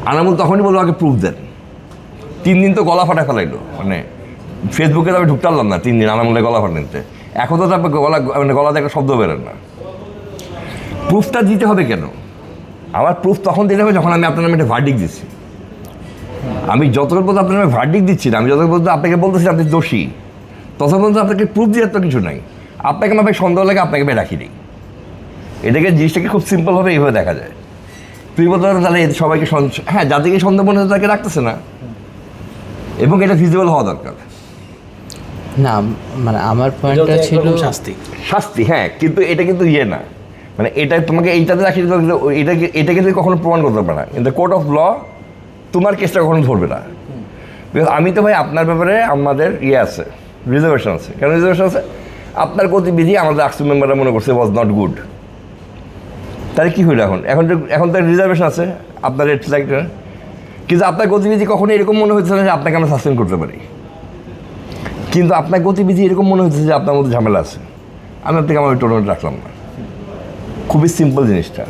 আনামুল তখনই বলবো আগে প্রুফ দেন। 3 দিন তো গলা ফাটা ফেলাইলো, মানে ফেসবুকে তো আমি ঢুকতে পারলাম না 3 দিন আনামুলের গলা ফাটা নিতে। এখন তো তারপর গলাতে একটা শব্দ বেরোন না। প্রুফটা দিতে হবে কেন? আমার প্রুফ তখন দিতে হবে যখন আমি আপনার নামে একটা ভার্ডিক দিচ্ছি। আমি যতক্ষণ পর্যন্ত আপনার নামে ভার্ডিক দিচ্ছি না, আমি যতক্ষণ পর্যন্ত আপনাকে বলতেছি আপনি দোষী, ততক্ষণ পর্যন্ত আপনাকে প্রুফ দেওয়ার তো কিছু নাই। আপনাকে আমাকে সন্দেহ লাগে, আপনাকে আমি রাখি দিই। এটাকে জিনিসটাকে খুব সিম্পলভাবে এইভাবে দেখা যায়। তুই বলতে পারো তাহলে সবাইকে হ্যাঁ, যাদেরকে সন্দেহ মনে হচ্ছে তাকে রাখতেছে না, এবং এটা ভিজিবল হওয়া দরকার। না মানে আমার পয়েন্টটা ছিল শাস্তি, হ্যাঁ, কিন্তু এটা কিন্তু না, মানে এটা তোমাকে এইটাতে রাখি দিতে হবে, এটাকে তুমি কখনো প্রমাণ করতে পারবে না। কিন্তু কোর্ট অফ ল তোমার কেসটা কখনো ধরবে না। বিকজ আমি তো ভাই আপনার ব্যাপারে আমাদের আছে, রিজার্ভেশন আছে। কেন রিজার্ভেশন আছে? আপনার গতিবিধি আমাদের আকসু মেম্বাররা মনে করছে ওয়াজ নট গুড। তাহলে কী হইলো? এখন তো রিজার্ভেশন আছে আপনার কিন্তু আপনার গতিবিধি কখনো এরকম মনে হচ্ছে না যে আপনাকে আমরা সাসপেন্ড করতে পারি। কিন্তু আপনার গতিবিধি এরকম মনে হচ্ছে যে আপনার মধ্যে ঝামেলা আছে, আমি আপনাকে আমার টোটাল রাখলাম না। খুবই সিম্পল জিনিসটা।